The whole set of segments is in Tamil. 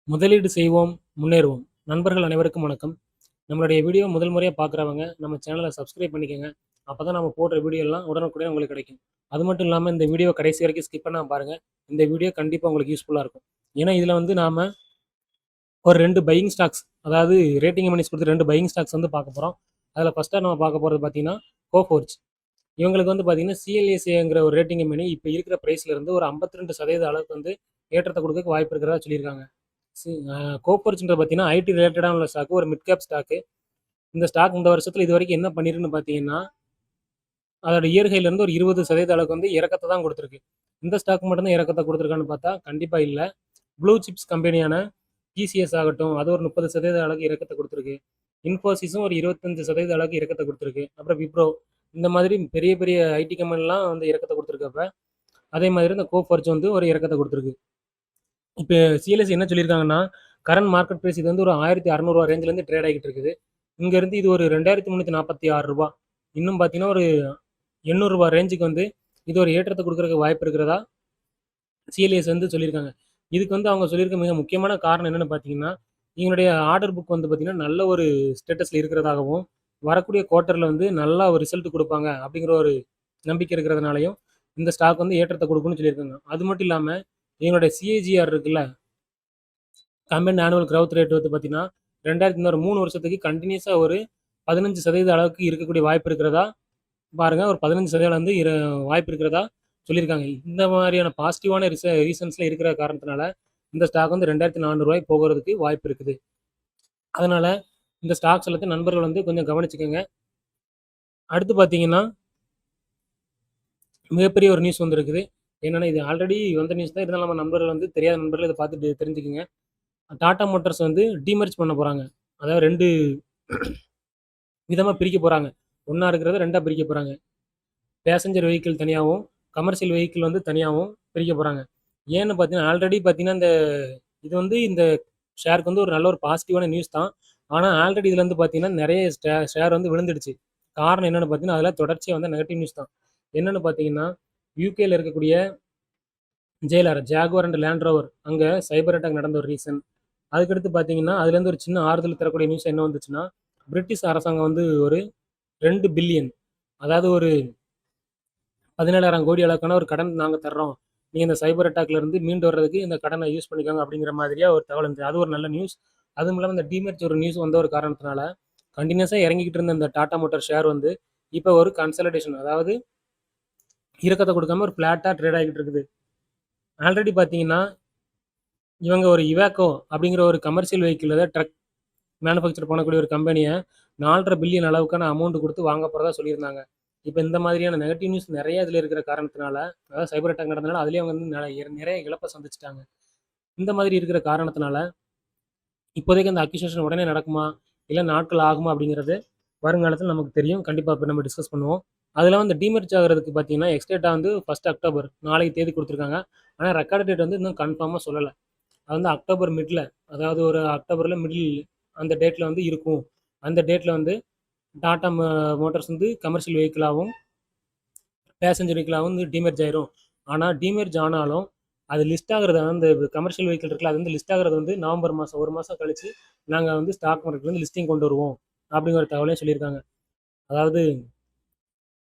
முதலீடு செய்வோம், முன்னேறுவோம். நண்பர்கள் அனைவருக்கும் வணக்கம். நம்மளுடைய வீடியோ முதல் முறையா பார்க்குறவங்க, நம்ம சேனலை சப்ஸ்கிரைப் பண்ணிக்கங்க. அப்பதான் நம்ம போடுற வீடியோ எல்லாம் உடனுக்குடன் உங்களுக்கு கிடைக்கும். அது மட்டும் இல்லாம இந்த வீடியோவ கடைசி வரைக்கும் ஸ்கிப் பண்ணாம பாருங்க. இந்த வீடியோ கண்டிப்பா உங்களுக்கு யூஸ்ஃபுல்லா இருக்கும். ஏன்னா, இதுல வந்து நாம ஒரு 2 பையிங் ஸ்டாக்ஸ், அதாவது ரேட்டிங் கம்பெனிஸ் குடுத்த 2 பையிங் ஸ்டாக்ஸ் வந்து பார்க்க போறோம். அதுல ஃபர்ஸ்ட்டா நம்ம பார்க்க போறது பார்த்தீங்கன்னா, கோஃபோர்ஜ். இவங்களுக்கு வந்து பார்த்தீங்கன்னா, சிஎல்எஸ்ஏங்கிற ஒரு ரேட்டிங் கம்பெனி இப்ப இருக்கிற பிரைஸ்ல இருந்து ஒரு 52% அளவுக்கு வந்து ஏற்றத்த குடுக்கறக்கு வாய்ப்பு இருக்கிறதா சொல்லியிருக்காங்க. சி அ கோப்பர்ஸ்ன்றது பார்த்தீங்கன்னா, ஐடி ரிலேட்டடான உள்ள ஸ்டாக். ஒரு மிட் கேப் ஸ்டாக்கு. இந்த ஸ்டாக் இந்த வருஷத்துல இதுவரைக்கும் என்ன பண்ணியிருக்குன்னு பார்த்தீங்கன்னா, அதோட இயர் ஹைல இருந்து ஒரு 20% அளவுக்கு வந்து இறக்கத்த தான் குடுத்திருக்கு. இந்த ஸ்டாக் மட்டும் தான் இறக்கத்த குடுத்திருக்கான்னு பார்த்தா, கண்டிப்பா இல்ல. ப்ளூ சிப்ஸ் கம்பெனியான டிசிஎஸ் ஆகட்டும், அது ஒரு 30% அளவுக்கு இறக்கத்த குடுத்திருக்கு. இன்ஃபோசிஸும் ஒரு 25% அளவுக்கு இறக்கத்த குடுத்திருக்கு. அப்புறம் விப்ரோ, இந்த மாதிரி பெரிய பெரிய ஐடி கம்பெனிலாம் வந்து இறக்கத்த குடுத்திருக்கப்ப, அதே மாதிரி இந்த கோஃபோர்ஜ் வந்து ஒரு இறக்கத்த குடுத்திருக்கு. இப்ப சிஎல்எஸ் என்ன சொல்லியிருக்காங்கன்னா, கரண்ட் மார்க்கெட் பிரைஸ் இது வந்து ஒரு ரூ. 1600 ரேஞ்சிலேருந்து ட்ரேட் ஆகிட்டு இருக்குது. இங்கேருந்து இது ஒரு ரூ. 2346. இன்னும் பார்த்தீங்கன்னா, ஒரு ரூ. 800 ரேஞ்சுக்கு வந்து இது ஒரு ஏற்றத்த குடுக்கறக்கு வாய்ப்பு இருக்கிறதா சிஎல்எஸ் வந்து சொல்லியிருக்காங்க. இதுக்கு வந்து அவங்க சொல்லியிருக்க மிக முக்கியமான காரணம் என்னன்னு பார்த்தீங்கன்னா, இவங்களுடைய ஆர்டர் புக் வந்து பார்த்தீங்கன்னா, நல்ல ஒரு ஸ்டேட்டஸ்ல இருக்கிறதாகவும், வரக்கூடிய குவார்ட்டர்ல வந்து நல்லா ஒரு ரிசல்ட் குடுப்பாங்க அப்படிங்கிற ஒரு நம்பிக்கை இருக்கிறதுனாலயும், இந்த ஸ்டாக் வந்து ஏற்றத்த குடுக்கும்னு சொல்லியிருக்காங்க. அது மட்டும் இல்லாம, இவங்களுடைய சிஏஜிஆர் இருக்குல்ல, கம்பைன்ட் ஆனுவல் கிரவுத் ரேட் வந்து பார்த்தீங்கன்னா, 3 வருஷத்துக்கு கன்டினியூஸா ஒரு 15% அளவுக்கு இருக்கக்கூடிய வாய்ப்பு இருக்கிறதா பாருங்க. ஒரு 15% வந்து வாய்ப்பு இருக்கிறதா சொல்லியிருக்காங்க. இந்த மாதிரியான பாசிட்டிவான ரீசன்ஸ்ல இருக்கிற காரணத்தினால, இந்த ஸ்டாக் வந்து ரூ. 2400 போகுறதுக்கு வாய்ப்பு இருக்குது. அதனால இந்த ஸ்டாக்ஸ் எல்லாத்தையும் நண்பர்கள் வந்து கொஞ்சம் கவனிச்சுக்கங்க. அடுத்து பார்த்தீங்கன்னா, மிகப்பெரிய ஒரு நியூஸ் வந்திருக்குது. என்னன்னா, இது ஆல்ரெடி வந்த நியூஸ் தான். இருந்தாலும் நம்ம நண்பர்கள் வந்து தெரியாத நண்பர்கள் இத பார்த்துட்டு தெரிஞ்சுக்கங்க. டாடா மோட்டார்ஸ் வந்து டீமெர்ஜ் பண்ண போறாங்க. அதாவது 2 விதமா பிரிக்க போறாங்க. ஒண்ணா இருக்கிறத 2ஆ பிரிக்க போறாங்க. பேசஞ்சர் வெஹிக்கிள் தனியாவும், கமர்ஷியல் வெஹிக்கிள் வந்து தனியாவும் பிரிக்க போறாங்க. ஏன்னு பார்த்தீங்கன்னா, ஆல்ரெடி பார்த்தீங்கன்னா, இது வந்து இந்த ஷேருக்கு வந்து ஒரு நல்ல ஒரு பாசிட்டிவான நியூஸ் தான். ஆனா, ஆல்ரெடி இதுல வந்து பார்த்தீங்கன்னா, நெறைய ஷேர் வந்து விழுந்துடுச்சு. காரணம் என்னன்னு பார்த்தீங்கன்னா, அதுல தொடர்ச்சியா வந்து நெகட்டிவ் நியூஸ் தான். என்னன்னு பார்த்தீங்கன்னா, யுகேல இருக்கக்கூடிய ஜாகுவார் அண்ட் லேண்ட் ரோவர் அங்க சைபர் அட்டாக் நடந்த ஒரு ரீசன். அதுக்கடுத்து பார்த்தீங்கன்னா, அதுலேருந்து ஒரு சின்ன ஆறுதல் தரக்கூடிய நியூஸ் என்ன வந்துச்சுன்னா, பிரிட்டிஷ் அரசாங்கம் வந்து ஒரு 2 பில்லியன், அதாவது ஒரு 17,000 கோடி அளவுக்கான ஒரு கடன் நாங்க தர்றோம். நீங்க இந்த சைபர் அட்டாக்ல இருந்து மீண்டு வர்றதுக்கு இந்த கடனை யூஸ் பண்ணிக்கோங்க அப்படிங்கிற மாதிரியா ஒரு தகவல் இருந்துச்சு. அது ஒரு நல்ல நியூஸ். அதுவும் இல்லாம இந்த டிமெர்ஜ் ஒரு நியூஸ் வந்த ஒரு காரணத்தினால, கன்டினியூஸா இறங்கிக்கிட்டு இருந்த இந்த டாடா மோட்டார் ஷேர் வந்து இப்ப ஒரு கன்சாலிடேஷன், அதாவது இறக்கத்த குடுக்காம ஒரு ஃப்ளாட்டா ட்ரேட் ஆகிட்டு இருக்குது. ஆல்ரெடி பார்த்தீங்கன்னா, இவங்க ஒரு இவாக்கோ அப்படிங்கிற ஒரு கமர்ஷியல் வெஹிக்கிள், அதாவது ட்ரக் மேனுஃபேக்சர் பண்ணக்கூடிய ஒரு கம்பெனிய 4,50 பில்லியன் அளவுக்கான அமௌண்ட் குடுத்து வாங்க போறதா சொல்லியிருந்தாங்க. இப்ப இந்த மாதிரியான நெகட்டிவ் நியூஸ் நெறைய இதுல இருக்கிற காரணத்தினால, அதாவது சைபர் அட்டாக் நடந்தனால அதிலேயே அவங்க வந்து நிறைய இழப்ப சந்திச்சுட்டாங்க. இந்த மாதிரி இருக்கிற காரணத்தினால, இப்போதைக்கு அந்த அக்யூசியேஷன் உடனே நடக்குமா? இல்ல நாட்கள் ஆகுமா? அப்படிங்கிறது வருங்காலத்தில நமக்கு தெரியும். கண்டிப்பா இப்ப நம்ம டிஸ்கஸ் பண்ணுவோம். அதுல வந்து டீமெர்ஜ் ஆகுறதுக்கு பார்த்தீங்கன்னா, எக்ஸ் டேட்டா வந்து 1 அக்டோபர் நாளைக்கு தேதி குடுத்துருக்காங்க. ஆனா ரெக்கார்ட் டேட் வந்து இன்னும் கன்ஃபார்மா சொல்லல. அது வந்து அக்டோபர் மிட்ல, அதாவது ஒரு அக்டோபர்ல மிடில் அந்த டேட்ல வந்து இருக்கும். அந்த டேட்ல வந்து டாடா மோட்டார்ஸ் வந்து கமர்ஷியல் வெஹிக்கிளாவும், பேசஞ்சர் வெஹிக்கிளாவும் வந்து டீமெர்ஜ் ஆயிரும். ஆனா டீமெர்ஜ் ஆனாலும், அது லிஸ்ட் ஆகுறது அந்த கமர்ஷியல் வெஹிக்கிள் இருக்குல்ல, அது வந்து லிஸ்ட் ஆகுறது வந்து நவம்பர் மாசம். 1 மாசம் கழிச்சு நாங்க வந்து ஸ்டாக் மார்க்கெட்ல வந்து லிஸ்டிங் கொண்டு வருவோம். அப்படிங்கிற ஒரு தகவலையும் சொல்லியிருக்காங்க. அதாவது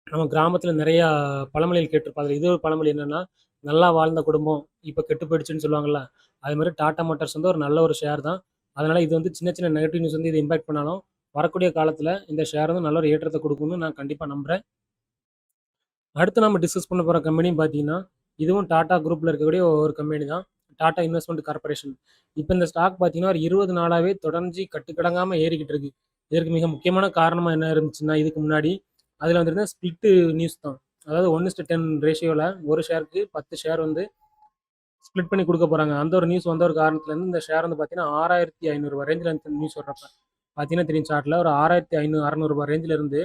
நம்ம கிராமத்துல நெறையா பழமொழிகள் கேட்டிருப்போம். அதுல இது ஒரு பழமொழி என்னன்னா, "நல்லா வாழ்ந்த குடும்பம் இப்ப கெட்டு போயிடுச்சுன்னு" சொல்லுவாங்கல்ல. அது மாரி டாடா மோட்டார்ஸ் வந்து ஒரு நல்ல ஒரு ஷேர் தான். அதனால இது வந்து சின்ன சின்ன நெகட்டிவ் நியூஸ் வந்து இது இம்பாக்ட் பண்ணாலும், வரக்கூடிய காலத்துல இந்த ஷேர் வந்து நல்ல ஒரு ஏற்றத்த குடுக்கும்னு நான் கண்டிப்பா நம்புறேன். அடுத்து நம்ம டிஸ்கஸ் பண்ண போற கம்பெனின்னு பார்த்தீங்கன்னா, இதுவும் டாடா குரூப்ல இருக்கக்கூடிய ஒரு கம்பெனி தான். Tata investment corporation. இப்ப இந்த ஸ்டாக் பார்த்தீங்கன்னா, ஒரு 20 நாளாவே தொடர்ந்து கட்டுக்கடங்காம ஏறிக்கிட்டு இருக்கு. இதற்கு மிக முக்கியமான காரணமா என்ன இருந்துச்சுன்னா, இதுக்கு முன்னாடி அதுல வந்திருந்த ஸ்பிளிட் நியூஸ் தான். அதாவது 1:10 ரேஷியோல ஒரு ஷேருக்கு 10 ஷேர் வந்து ஸ்ப்ளிட் பண்ணி குடுக்க போறாங்க. அந்த ஒரு நியூஸ் வந்த ஒரு காரணத்துலருந்து இந்த ஷேர் வந்து பார்த்தீங்கன்னா, ரூ. 6,500 ரேஞ்சுல இந்த நியூஸ் வர்றப்ப பார்த்தீங்கன்னா தெரியும் சார்ட்ல. ஒரு ரூ. 6,600 ரேஞ்சுல இருந்து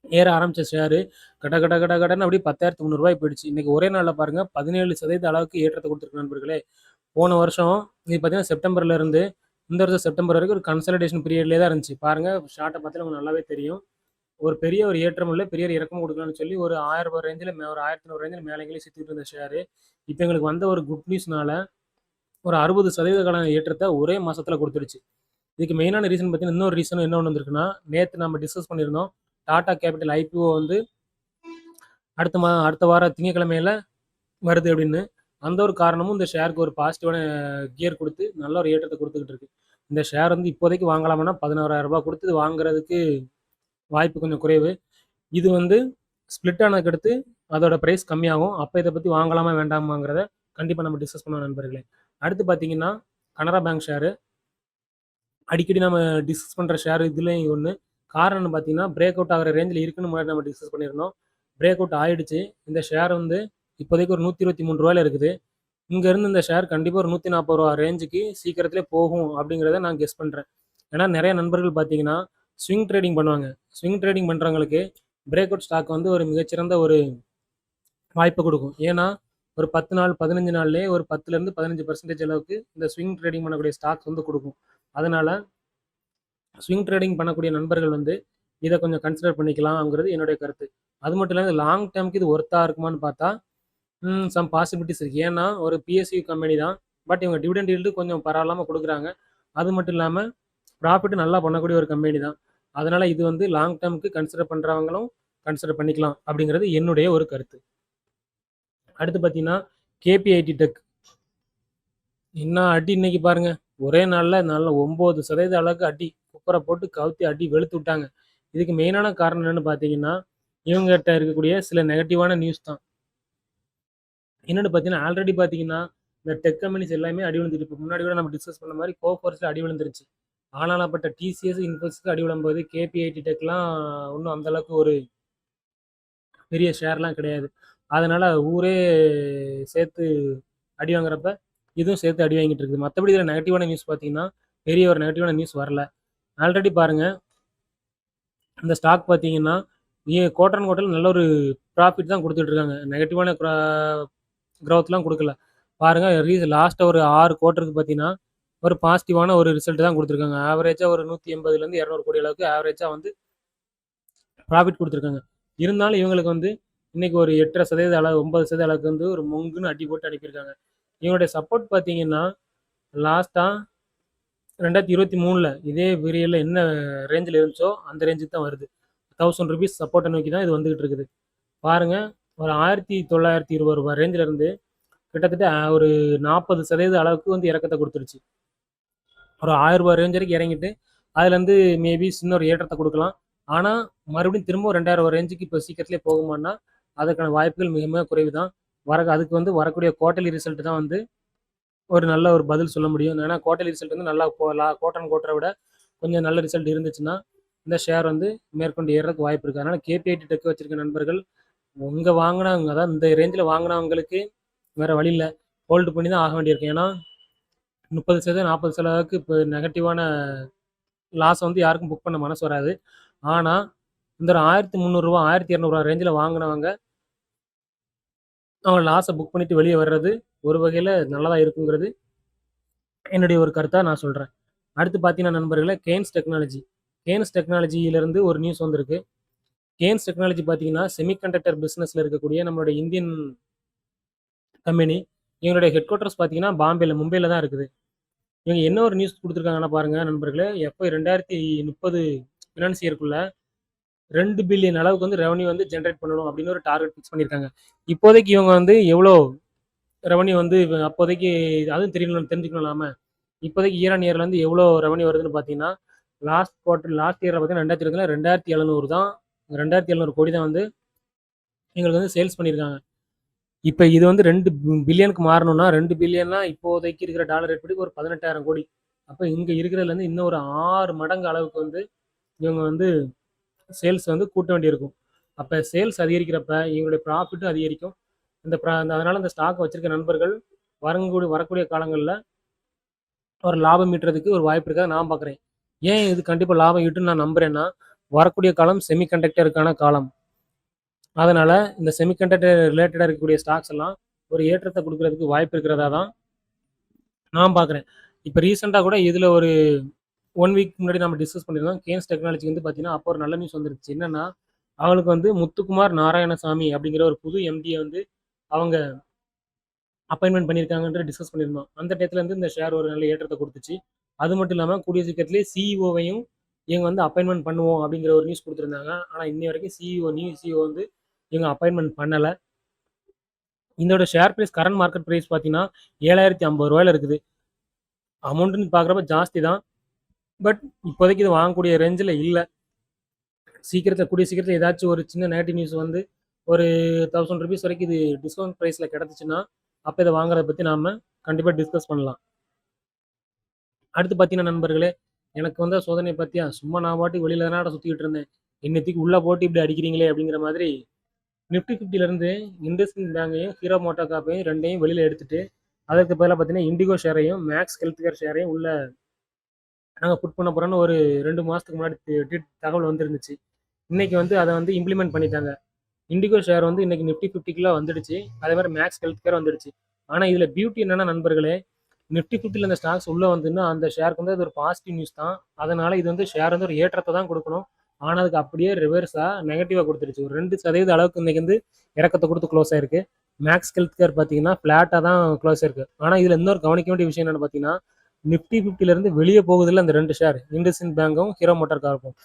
ஏற ஆரம்பிச்ச ஷேரு கட கட கட கடன்னு அப்படியே ரூ. 10,300 போயிடுச்சு. இன்னைக்கு ஒரே நாள்ல பாருங்க 17% அளவுக்கு ஏற்றத்த குடுத்திருக்கு நண்பர்களே. போன வருஷம் இது பார்த்தீங்கன்னா செப்டம்பர்ல இருந்து இந்த வருஷம் செப்டம்பர் வரைக்கும் ஒரு கன்சாலிடேஷன் பீரியட்லயே தான் இருந்துச்சு. பாருங்க சார்ட்ட பார்த்தாலே உங்களுக்கு நல்லாவே தெரியும். ஒரு பெரிய ஒரு ஏற்றம் இல்ல, பெரிய ஒரு இறக்கம் குடுக்கலாம்னு சொல்லி ஒரு ரூ. 1000 ரேஞ்சுல ஒரு 1,500 ரேஞ்சுல மேல கீழ சுத்திட்டு இருந்த ஷேரு, இப்ப எங்களுக்கு வந்த ஒரு குட் நியூஸ்னால ஒரு 60% ஏற்றத்தை ஒரே மாசத்துல கொடுத்துருச்சு. இதுக்கு மெயினான ரீசன் பார்த்தீங்கன்னா, இன்னொரு ரீசன் என்ன ஒண்ணு வந்திருக்குன்னா, நேத்து நம்ம டிஸ்கஸ் பண்ணியிருந்தோம். டாடா கேபிட்டல் ஐபிஓ வந்து அடுத்த வார திங்கட்கிழமையில வருது அப்படின்னு. அந்த ஒரு காரணமும் இந்த ஷேருக்கு ஒரு பாசிட்டிவான கியர் குடுத்து, நல்ல ஒரு ஏற்றத்த குடுத்துக்கிட்டு இருக்கு. இந்த ஷேர் வந்து இப்போதைக்கு வாங்கலாமான்னா, ரூ. 11,000 குடுத்து இது வாங்குறதுக்கு வாய்ப்பு கொஞ்சம் குறைவு. இது வந்து ஸ்ப்ளிட் ஆனதுக்கடுத்து அதோட பிரைஸ் கம்மியாகும். அப்ப இத பத்தி வாங்கலாமா, வேண்டாமாங்கிறத கண்டிப்பா நம்ம டிஸ்கஸ் பண்ணுவோம் நண்பர்களே. அடுத்து பார்த்தீங்கன்னா, கனரா பேங்க் ஷேரு. அடிக்கடி நம்ம டிஸ்கஸ் பண்ற ஷேர் இதுலயும் ஒண்ணு. காரணம்னு பார்த்தீங்கன்னா, பிரேக் அவுட் ஆகுற ரேஞ்சில இருக்குன்னு முன்னாடி நம்ம டிஸ்கஸ் பண்ணியிருந்தோம். பிரேக் அவுட் ஆயிடுச்சு. இந்த ஷேர் வந்து இப்போதைக்கு ஒரு ரூ. 123 இருக்குது. இங்க இருந்து இந்த ஷேர் கண்டிப்பா ஒரு ரூ. 140 ரேஞ்சுக்கு சீக்கிரத்திலே போகும் அப்படிங்கிறத நான் கெஸ் பண்றேன். ஏன்னா நெறைய நண்பர்கள் பார்த்தீங்கன்னா, ஸ்விங் ட்ரேடிங் பண்ணுவாங்க. ஸ்விங் ட்ரேடிங் பண்றவங்களுக்கு பிரேக் அவுட் ஸ்டாக் வந்து ஒரு மிகச்சிறந்த ஒரு வாய்ப்ப குடுக்கும். ஏன்னா, ஒரு 10 நாள், 15 நாள்லயே ஒரு 10லேருந்து 15% அளவுக்கு இந்த ஸ்விங் ட்ரேடிங் பண்ணக்கூடிய ஸ்டாக்ஸ் வந்து குடுக்கும். அதனால ஸ்விங் ட்ரேடிங் பண்ணக்கூடிய நண்பர்கள் வந்து இத கொஞ்சம் கன்சிடர் பண்ணிக்கலாம்ங்கிறது என்னுடைய கருத்து. அது மட்டும் இல்லாம லாங் டேர்ம்க்கு இது ஒர்த்தா இருக்குமான்னு பார்த்தா, சம் பாசிபிலிட்டீஸ் இருக்கு. ஏன்னா, ஒரு பிஎஸ்யூ கம்பெனி தான். பட் இவங்க டிவிடெண்ட் ஈல்டு கொஞ்சம் பரவாயில்லாம குடுக்குறாங்க. அது மட்டும் இல்லாம ப்ராஃபிட் நல்லா பண்ணக்கூடிய ஒரு கம்பெனி தான். அதனால இது வந்து லாங் டேர்ம்க்கு கன்சிடர் பண்றவங்களும் கன்சிடர் பண்ணிக்கலாம் அப்படிங்கிறது என்னுடைய ஒரு கருத்து. அடுத்து பார்த்தீங்கன்னா, கேபிஐடி டெக். என்ன அடி இன்னைக்கு பாருங்க. ஒரே நாள்ல நல்ல 9% அளவுக்கு அடி. குப்புற போட்டு கவுத்தி அடி வெளுத்து விட்டாங்க. இதுக்கு மெயினான காரணம் என்னன்னு பார்த்தீங்கன்னா, இவங்ககிட்ட இருக்கக்கூடிய சில நெகட்டிவான நியூஸ் தான். என்னன்னு பார்த்தீங்கன்னா, ஆல்ரெடி பார்த்தீங்கன்னா, இந்த டெக் கம்பெனிஸ் எல்லாமே அடி விழுந்துட்டு இப்போ முன்னாடி கூட நம்ம டிஸ்கஸ் பண்ண மாரி கோஃபோர்ஸ்ல அடி விழுந்துருச்சு. ஆனாலாப்பட்ட டிசிஎஸ், இன்ஃபோசிஸ்க்கு அடி விழும்போது, கேபிஐடி டெக்லாம் ஒண்ணும் அந்த அளவுக்கு ஒரு பெரிய ஷேர்லாம் கிடையாது. அதனால ஊரே சேர்த்து அடி வாங்குறப்ப, இதுவும் சேர்த்து அடி வாங்கிட்டு இருக்குது. மத்தபடி இதில நெகட்டிவான நியூஸ் பார்த்தீங்கன்னா, பெரிய ஒரு நெகட்டிவான நியூஸ் வரல. ஆல்ரெடி பாருங்க, இந்த ஸ்டாக் பார்த்தீங்கன்னா, குவார்டர் அண்ட் குவார்டர்ல நல்ல ஒரு ப்ராஃபிட் தான் குடுத்துட்டு இருக்காங்க. நெகட்டிவான குரோத்லாம் குடுக்கல. பாருங்க லாஸ்ட்டா ஒரு 6 குவார்ட்டருக்கு பார்த்தீங்கன்னா, ஒரு பாசிட்டிவான ஒரு ரிசல்ட் தான் குடுத்துருக்காங்க. ஆவரேஜா ஒரு 180லேருந்து 200 கோடி அளவுக்கு ஆவரேஜா வந்து ப்ராஃபிட் குடுத்துருக்காங்க. இருந்தாலும் இவங்களுக்கு வந்து இன்னைக்கு ஒரு 8.5% அளவு 9% அளவுக்கு வந்து ஒரு மொங்குன்னு அடி போட்டு அனுப்பியிருக்காங்க. இவங்களுடைய சப்போர்ட் பார்த்தீங்கன்னா, லாஸ்ட்டா 2023ல இதே பீரியட்ல என்ன ரேஞ்சில இருந்துச்சோ, அந்த ரேஞ்சுக்கு தான் வருது. ₹1000 சப்போர்ட்ட நோக்கி தான் இது வந்துகிட்டு இருக்குது. பாருங்க, ஒரு ரூ. 1920 ரேஞ்சில இருந்து கிட்டத்தட்ட ஒரு 40% அளவுக்கு வந்து இறக்கத்த குடுத்துருச்சு. ஒரு ரூ. 1000 ரேஞ்ச் வரைக்கும் இறங்கிட்டு, அதுலேருந்து மேபி சின்ன ஒரு ஏற்றத்த குடுக்கலாம். ஆனா, மறுபடியும் திரும்பவும் 2000 ரேஞ்சுக்கு இப்போ சீக்கிரத்திலே போகுமான்னா, அதற்கான வாய்ப்புகள் மிக மிக குறைவு தான். அதுக்கு வந்து வரக்கூடிய குவார்ட்டர்லி ரிசல்ட் தான் வந்து ஒரு நல்ல ஒரு பதில் சொல்ல முடியும். ஏன்னா, குவார்ட்டர்லி ரிசல்ட் வந்து நல்லா குவார்ட்டர் அண்ட் குவார்ட்டர விட கொஞ்சம் நல்ல ரிசல்ட் இருந்துச்சுன்னா, இந்த ஷேர் வந்து மேற்கொண்டு ஏறுறதுக்கு வாய்ப்பு இருக்கு. அதனால கேபிஐடி டெக் வச்சிருக்க நண்பர்கள், வாங்குனவங்க அதாவது இந்த ரேஞ்சில வாங்குனவங்களுக்கு வேற வழி இல்ல. ஹோல்டு பண்ணி தான் ஆக வேண்டியிருக்கும். ஏன்னா, 30% 40% அளவுக்கு இப்போ நெகட்டிவான லாஸ் வந்து யாருக்கும் புக் பண்ண மனசு வராது. ஆனா, இந்த ஒரு ரூ. 1300 ரூ. 1200 ரேஞ்சில வாங்குனவங்க, அவங்க லாஸ புக் பண்ணிட்டு வெளிய வர்றது ஒரு வகையில நல்லதா இருக்குங்கிறது என்னுடைய ஒரு கருத்தா நான் சொல்றேன். அடுத்து பார்த்தீங்கன்னா நண்பர்களே, கேன்ஸ் டெக்னாலஜி. கேன்ஸ் டெக்னாலஜியிலிருந்து ஒரு நியூஸ் வந்திருக்கு. கேன்ஸ் டெக்னாலஜி பார்த்தீங்கன்னா, செமிகண்டக்டர் பிசினஸ்ல இருக்கக்கூடிய நம்மளுடைய இந்தியன் கம்பெனி. இவங்களுடைய ஹெட் குவார்ட்டர்ஸ் பார்த்தீங்கன்னா, மும்பைல தான் இருக்குது. இவங்க என்ன ஒரு நியூஸ் குடுத்துருக்காங்கன்னா பாருங்க நண்பர்களே, எப்போ 2030 ஃபினான்ஸ் இயர்க்குள்ள 2 பில்லியன் அளவுக்கு வந்து ரெவென்யூ வந்து ஜெனரேட் பண்ணணும் அப்படின்னு ஒரு டார்கெட் ஃபிக்ஸ் பண்ணியிருக்காங்க. இப்போதைக்கு இவங்க வந்து எவ்வளோ ரெவென்யூ வந்து அப்போதைக்கு அதுவும் தெரிஞ்சுக்கணும் நாம. இப்போதைக்கு இயர் ஆன் இயர்ல இருந்து எவ்வளோ ரெவென்யூ வருதுன்னு பார்த்தீங்கன்னா, லாஸ்ட் இயர்ல பார்த்தீங்கன்னா 2020ல 2700 தான் 2700 கோடி தான் வந்து எங்களுக்கு வந்து சேல்ஸ் பண்ணியிருக்காங்க. இப்ப இது வந்து 2 பில்லியனுக்கு மாறணும்னா 2 பில்லியன்னா இப்போதைக்கு இருக்கிற டாலர் ரேட் படி ஒரு 18,000 கோடி. அப்ப இங்க இருக்கிறதுலேருந்து இன்னும் ஒரு 6 மடங்கு அளவுக்கு வந்து இவங்க வந்து சேல்ஸ் வந்து கூட்ட வேண்டியிருக்கும். அப்ப சேல்ஸ் அதிகரிக்கிறப்ப இவங்களுடைய ப்ராஃபிட்டும் அதிகரிக்கும். அதனால இந்த ஸ்டாக் வச்சிருக்க நண்பர்கள் வரக்கூடிய காலங்கள்ல ஒரு லாபம் ஈட்டுறதுக்கு ஒரு வாய்ப்பு இருக்கா நான் பார்க்குறேன். ஏன் இது கண்டிப்பா லாபம் ஈட்டும்னு நான் நம்புறேன்னா, வரக்கூடிய காலம் செமிகண்டக்டருக்கான காலம். அதனால இந்த செமிகண்டக்டர் ரிலேட்டடா இருக்கக்கூடிய ஸ்டாக்ஸ் எல்லாம் ஒரு ஏற்றத்த குடுக்குறதுக்கு வாய்ப்பு இருக்கிறதா தான் நான் பார்க்குறேன். இப்ப ரீசென்ட்டா கூட இதுல ஒரு 1 வீக் முன்னாடி நம்ம டிஸ்கஸ் பண்ணியிருந்தோம். கேன்ஸ் டெக்னாலஜி வந்து பார்த்தீங்கன்னா, அப்போ ஒரு நல்ல நியூஸ் வந்துருச்சு. என்னன்னா, அவங்களுக்கு வந்து முத்துக்குமார் நாராயணசாமி அப்படிங்கிற ஒரு புது எம்டிய வந்து அவங்க அப்பாயின்மெண்ட் பண்ணியிருக்காங்கன்ற டிஸ்கஸ் பண்ணியிருந்தோம். அந்த டயத்துலேருந்து இந்த ஷேர் ஒரு நல்ல ஏற்றத்தை கொடுத்துச்சு. அது மட்டும் இல்லாமல் கூடிய சீக்கிரத்திலே சிஇஓவையும் இவங்க வந்து அப்பாயின்மெண்ட் பண்ணுவோம் அப்படிங்கிற ஒரு நியூஸ் கொடுத்துருந்தாங்க. ஆனால் இன்னி வரைக்கும் நியூ சிஇஓ வந்து இவங்க அப்பாயின்மெண்ட் பண்ணலை. இதோட share price current market price பார்த்தீங்கன்னா 7,050 ரூபாயில இருக்குது. அமௌண்ட்டுன்னு பார்க்குறப்ப ஜாஸ்தி தான். பட் இப்போதைக்கு இது வாங்கக்கூடிய ரேஞ்சில் இல்லை. கூடிய சீக்கிரத்தில் ஏதாச்சும் ஒரு சின்ன நெகட்டிவ் நியூஸ் வந்து ஒரு 1000 ருபீஸ் வரைக்கும் இது டிஸ்கவுண்ட் ப்ரைஸில் கிடச்சிச்சின்னா அப்போ இதை வாங்குறத பற்றி நாம் கண்டிப்பாக டிஸ்கஸ் பண்ணலாம். அடுத்து பார்த்தீங்கன்னா நண்பர்களே, எனக்கு வந்த சோதனை பற்றியா சும்மா நான் பாட்டுக்கு வெளியில் தானே சுற்றிக்கிட்டு இருந்தேன். இன்னத்துக்கு உள்ளே போட்டு இப்படி அடிக்கிறீங்களே அப்படிங்கிற மாதிரி நிஃப்டி 50லேருந்து இண்டஸ்இண்ட் பேங்கையும் ஹீரோ மோட்டோ காப்பையும் ரெண்டையும் வெளியில் எடுத்துட்டு அதற்கு பதிலாக பார்த்தீங்கன்னா இண்டிகோ ஷேரையும் மேக்ஸ் ஹெல்த் கேர் ஷேரையும் உள்ள நாங்கள் புட் பண்ண போகிறோன்னு ஒரு 2 மாதத்துக்கு முன்னாடி தகவல் வந்துருந்துச்சு. இன்னைக்கு வந்து அதை வந்து இம்ப்ளிமெண்ட் பண்ணிட்டாங்க. இண்டிகோ ஷேர் வந்து இன்னைக்கு நிஃப்டி 50க்குள்ள வந்துடுச்சு. அதே மாதிரி மேக்ஸ் ஹெல்த் கேர் வந்துடுச்சு. ஆனால் இதில் பியூட்டி என்னன்னா நண்பர்களே, நிஃப்டி 50ல இந்த ஸ்டாக்ஸ் உள்ளே வந்துன்னா அந்த ஷேருக்கு வந்து அது ஒரு பாசிட்டிவ் நியூஸ் தான். அதனால இது வந்து ஷேர் வந்து ஒரு ஏற்றத்தை தான் கொடுக்கணும். ஆனால் அதுக்கு அப்படியே ரிவர்ஸாக நெகட்டிவாக கொடுத்துருச்சு. ஒரு 2% அளவுக்கு இன்னைக்கு வந்து இறக்கத்தை கொடுத்து க்ளோஸ் ஆயிருக்கு. மேக்ஸ் ஹெல்த் கேர் பார்த்தீங்கன்னா ஃப்ளாட்டாக தான் க்ளோஸ் ஆயிருக்கு. ஆனால் இதில் இன்னொரு கவனிக்க வேண்டிய விஷயம் என்னென்னு பார்த்தீங்கன்னா நிஃப்டி 50லேருந்து வெளியே போகுதில்ல அந்த 2 ஷேர் இண்டஸ்இண்ட் பேங்கும் ஹீரோ மோட்டார் கார்ப்பும்.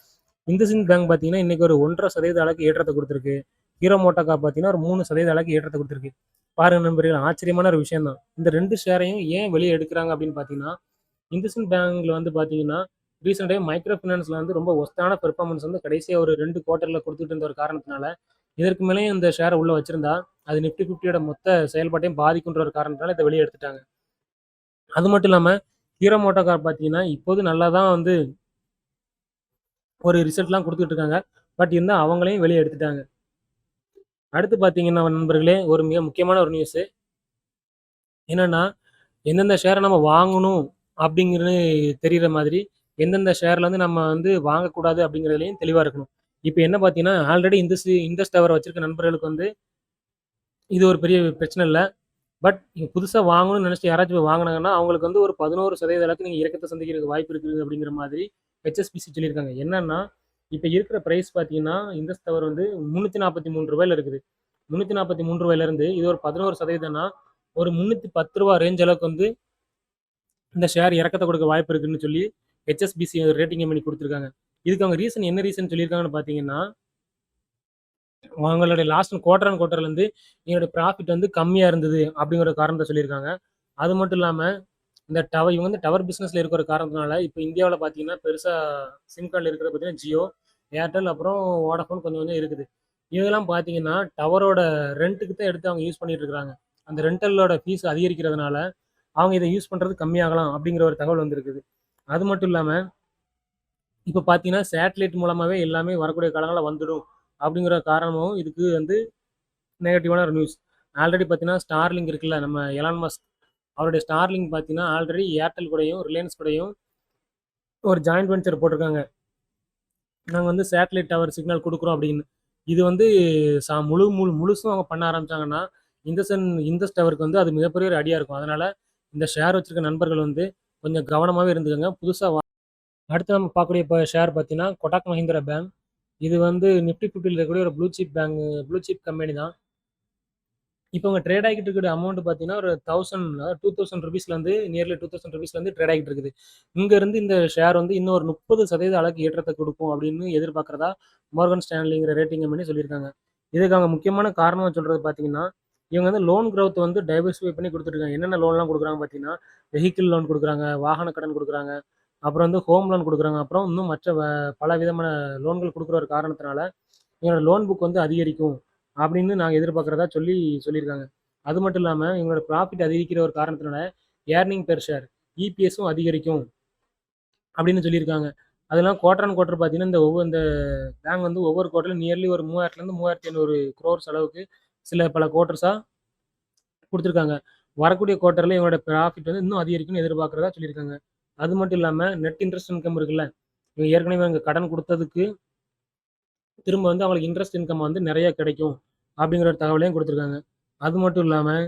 இண்டஸ்இண்ட் பேங்க் பார்த்தீங்கன்னா இன்னைக்கு ஒரு 1.5% அளவுக்கு ஏற்றத்தை கொடுத்துருக்கு. ஹீரோ மோட்டோ கார்ப் பார்த்தீங்கன்னா ஒரு 3% அளவுக்கு ஏற்றத்தை கொடுத்துருக்கு. பாருங்க நண்பர்கள், ஆச்சரியமான ஒரு விஷயம் தான். இந்த 2 ஷேரையும் ஏன் வெளியே எடுக்கிறாங்க அப்படின்னு பார்த்தீங்கன்னா இண்டஸ்இண்ட் பேங்க்ல வந்து பார்த்தீங்கன்னா ரீசெண்டாக மைக்ரோ ஃபினான்ஸில் வந்து ரொம்ப ஒஸ்டான பெர்ஃபார்மன்ஸ் வந்து கடைசியாக ஒரு 2 குவார்ட்டரில் கொடுத்துட்டு இருந்த ஒரு காரணத்தினால இதற்கு மேலேயும் இந்த ஷேரை உள்ளே வச்சிருந்தா அது நிஃப்டி 50யோட மொத்த செயல்பாட்டையும் பாதிக்குன்ற ஒரு காரணத்தினால இதை வெளியே எடுத்துட்டாங்க. அது மட்டும் இல்லாமல் ஹீரோ மோட்டோ கார்ப் பார்த்தீங்கன்னா இப்போது நல்லா தான் வந்து ஒரு ரிசல்ட்லாம் கொடுத்துட்டு இருக்காங்க. பட் இருந்தால் அவங்களையும் வெளியே எடுத்துட்டாங்க. அடுத்து பார்த்தீங்கன்னா நண்பர்களே, ஒரு மிக முக்கியமான ஒரு நியூஸு என்னன்னா எந்தெந்த ஷேரை நம்ம வாங்கணும் அப்படிங்கிறது தெரிகிற மாதிரி எந்தெந்த ஷேரில் வந்து நம்ம வந்து வாங்கக்கூடாது அப்படிங்கிறதுலையும் தெளிவாக இருக்கணும். இப்போ என்ன பார்த்தீங்கன்னா ஆல்ரெடி இண்டஸ் டவர் வச்சிருக்க நண்பர்களுக்கு வந்து இது ஒரு பெரிய பிரச்சனை இல்லை. பட் புதுசாக வாங்கணும்னு நினச்சி யாராச்சும் போய் வாங்கினாங்கன்னா அவங்களுக்கு வந்து ஒரு 11% அளவுக்கு நீங்கள் இறக்கத்தை சந்திக்கிறதுக்கு வாய்ப்பு இருக்குது அப்படிங்கிற மாதிரி ஹெச்எஸ்பிசி சொல்லியிருக்காங்க. என்னன்னா இப்போ இருக்கிற ப்ரைஸ் பார்த்தீங்கன்னா இண்டஸ் டவர் வந்து 343 ரூபாயில இருக்குது. 343 ரூபாயிலேருந்து இது ஒரு 11%னா ஒரு 310 ரூபா ரேஞ்ச் அளவுக்கு வந்து இந்த ஷேர் இறக்கத்தை கொடுக்க வாய்ப்பு இருக்குன்னு சொல்லி ஹெச்எஸ்பிசி ரேட்டிங் பண்ணி கொடுத்துருக்காங்க. இதுக்கு அவங்க ரீசன் என்ன ரீசன் சொல்லியிருக்காங்கன்னு பார்த்தீங்கன்னா அவங்களுடைய லாஸ்ட் குவார்ட்டர்லேருந்து என்னோட ப்ராஃபிட் வந்து கம்மியாக இருந்தது அப்படிங்கிற காரணத்தை சொல்லியிருக்காங்க. அது மட்டும் இல்லாமல் இந்த இவங்க வந்து டவர் பிஸ்னஸில் இருக்கிற காரணத்தினால இப்போ இந்தியாவில் பார்த்தீங்கன்னா பெருசாக சிம் கார்டில் இருக்கிறது பார்த்தீங்கன்னா ஜியோ, ஏர்டெல் அப்புறம் வோடாஃபோன் கொஞ்சம் கொஞ்சம் இருக்குது. இதெல்லாம் பார்த்தீங்கன்னா டவரோட ரெண்ட்டுக்கு தான் எடுத்து அவங்க யூஸ் பண்ணிட்டு இருக்கிறாங்க. அந்த ரெண்டலோட ஃபீஸ் அதிகரிக்கிறதுனால அவங்க இதை யூஸ் பண்ணுறது கம்மியாகலாம் அப்படிங்கிற ஒரு தகவல் வந்திருக்குது. அது மட்டும் இல்லாமல் இப்போ பார்த்தீங்கன்னா சேட்டலைட் மூலமாகவே எல்லாமே வரக்கூடிய காலங்களில் வந்துடும் அப்படிங்கிற காரணமும் இதுக்கு வந்து நெகட்டிவான ஒரு நியூஸ். ஆல்ரெடி பார்த்தீங்கன்னா ஸ்டார்லிங்க் இருக்குல்ல, நம்ம எலான் மஸ்க் அவருடைய ஸ்டார்லிங்க் பார்த்தீங்கன்னா ஆல்ரெடி ஏர்டெல் கூடயும் ரிலையன்ஸ் கூடயும் ஒரு ஜாயிண்ட் வெஞ்சர் போட்டிருக்காங்க. நாங்கள் வந்து சேட்டலைட் டவர் சிக்னல் கொடுக்குறோம் அப்படின்னு. இது வந்து முழுசும் அவங்க பண்ண ஆரம்பிச்சாங்கன்னா இண்டஸ் டவருக்கு வந்து அது மிகப்பெரிய ஒரு அடியாக இருக்கும். அதனால இந்த ஷேர் வச்சிருக்க நண்பர்கள் வந்து கொஞ்சம் கவனமாகவே இருந்துக்கோங்க. புதுசாக அடுத்து நம்ம பார்க்கக்கூடிய இப்போ ஷேர் பார்த்தீங்கன்னா கொட்டாக் மஹிந்திரா பேங்க். இது வந்து நிஃப்டி 50ல் இருக்கக்கூடிய ஒரு ப்ளூ சிப் கம்பெனி தான். இப்போ அவங்க ட்ரேட் ஆகிட்டு இருக்கிற அமௌண்ட் பார்த்தீங்கன்னா ஒரு 2000 ருபீஸ்லேருந்து நியர்லி 2000 ருபீஸ்லேருந்து ட்ரேட் ஆகிட்டு இருக்குது. இங்கேருந்து இந்த ஷேர் வந்து இன்னும் ஒரு 30% அளவுக்கு ஏற்றத்தை கொடுக்கும் அப்படின்னு எதிர்பார்க்குறதா மார்கன் ஸ்டான்லிங்கிற ரேட்டிங் கம்பெனி சொல்லியிருக்காங்க. இதுக்கு அவங்க முக்கியமான காரணமாக சொல்கிறது பார்த்தீங்கன்னா இவங்க வந்து லோன் க்ரௌத் வந்து டைவர்சிஃபை பண்ணி கொடுத்துருக்காங்க. என்னென்ன லோன்லாம் கொடுக்குறாங்க பார்த்தீங்கன்னா வெஹிக்கிள் லோன் கொடுக்குறாங்க, வாகன கடன் கொடுக்குறாங்க, அப்புறம் வந்து ஹோம் லோன் கொடுக்குறாங்க, அப்புறம் இன்னும் மற்ற பல விதமான லோன்கள் கொடுக்குற ஒரு காரணத்தினால இவங்களோட லோன் புக் வந்து அதிகரிக்கும் அப்படின்னு நாங்கள் எதிர்பார்க்குறதா சொல்லியிருக்காங்க. அது மட்டும் இல்லாமல் இவங்களோட ப்ராஃபிட் அதிகரிக்கிற ஒரு காரணத்தினால ஏர்னிங் பெர் ஷேர் இபிஎஸும் அதிகரிக்கும் அப்படின்னு சொல்லியிருக்காங்க. அதெல்லாம் குவார்டர் அண்ட் குவார்டர் பார்த்தீங்கன்னா இந்த பேங்க் வந்து ஒவ்வொரு குவார்ட்டர்லையும் நியர்லி ஒரு 3000லேருந்து 3500 crores அளவுக்கு பல குவார்ட்டர்ஸாக கொடுத்துருக்காங்க. வரக்கூடிய குவார்ட்டரில் இவங்களோட ப்ராஃபிட் வந்து இன்னும் அதிகரிக்கும்னு எதிர்பார்க்குறதா சொல்லியிருக்காங்க. அது மட்டும் இல்லாமல் நெட் இன்ட்ரெஸ்ட் இன்கம் இருக்குல்ல, இவங்க ஏற்கனவே இவங்க கடன் கொடுத்ததுக்கு திரும்ப வந்து அவங்களுக்கு இன்ட்ரெஸ்ட் இன்கம் வந்து நிறைய கிடைக்கும் அப்படிங்கிற ஒரு தகவலையும் கொடுத்துருக்காங்க. அது மட்டும் இல்லாமல்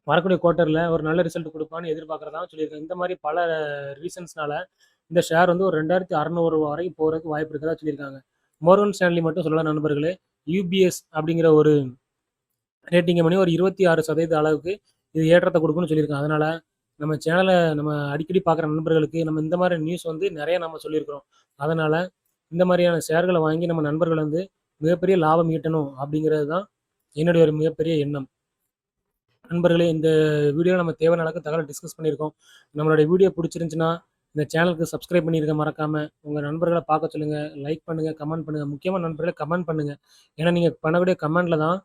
வரக்கூடிய குவார்ட்டரில் ஒரு நல்ல ரிசல்ட் கொடுப்பான்னு எதிர்பார்க்குறதா சொல்லியிருக்காங்க. இந்த மாதிரி பல ரீசன்ஸ்னால இந்த ஷேர் வந்து ஒரு 2600 வரைக்கும் போகிறதுக்கு வாய்ப்பு இருக்கிறதா சொல்லியிருக்காங்க. மோர்கன் ஸ்டான்லி மட்டும் சொல்லலாம் நண்பர்களே, யூபிஎஸ் அப்படிங்கிற ஒரு ரேட்டிங்கை பண்ணி ஒரு 26% அளவுக்கு இது ஏற்றத்தை கொடுக்குன்னு சொல்லியிருக்கோம். அதனால் நம்ம சேனலை நம்ம அடிக்கடி பார்க்குற நண்பர்களுக்கு நம்ம இந்த மாதிரி நியூஸ் வந்து நிறைய நம்ம சொல்லியிருக்கிறோம். அதனால் இந்த மாதிரியான ஷேர்களை வாங்கி நம்ம நண்பர்கள் வந்து மிகப்பெரிய லாபம் ஈட்டணும் அப்படிங்கிறது தான் என்னுடைய ஒரு மிகப்பெரிய எண்ணம். நண்பர்களே, இந்த வீடியோ நம்ம தேவையான அளவுக்கு தகவல் டிஸ்கஸ் பண்ணியிருக்கோம். நம்மளுடைய வீடியோ பிடிச்சிருந்துச்சுன்னா இந்த சேனலுக்கு சப்ஸ்கிரைப் பண்ணியிருக்க மறக்காமல் உங்கள் நண்பர்களை பார்க்க சொல்லுங்கள், லைக் பண்ணுங்கள், கமெண்ட் பண்ணுங்கள். முக்கியமாக நண்பர்களை கமெண்ட் பண்ணுங்கள். ஏன்னா நீங்கள் பண்ணக்கூடிய கமெண்ட்டில் தான்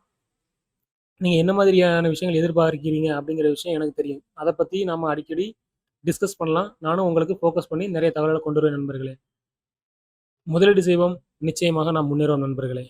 நீங்கள் என்ன மாதிரியான விஷயங்கள் எதிர்பார்க்கிறீங்க அப்படிங்கிற விஷயம் எனக்கு தெரியும். அதை பற்றி நம்ம அடிக்கடி டிஸ்கஸ் பண்ணலாம். நானும் உங்களுக்கு ஃபோக்கஸ் பண்ணி நிறைய தகவல்களை கொண்டு வருவேன் நண்பர்களே. முதலீடு செய்வோம், நிச்சயமாக நாம் முன்னேறுவோம் நண்பர்களே.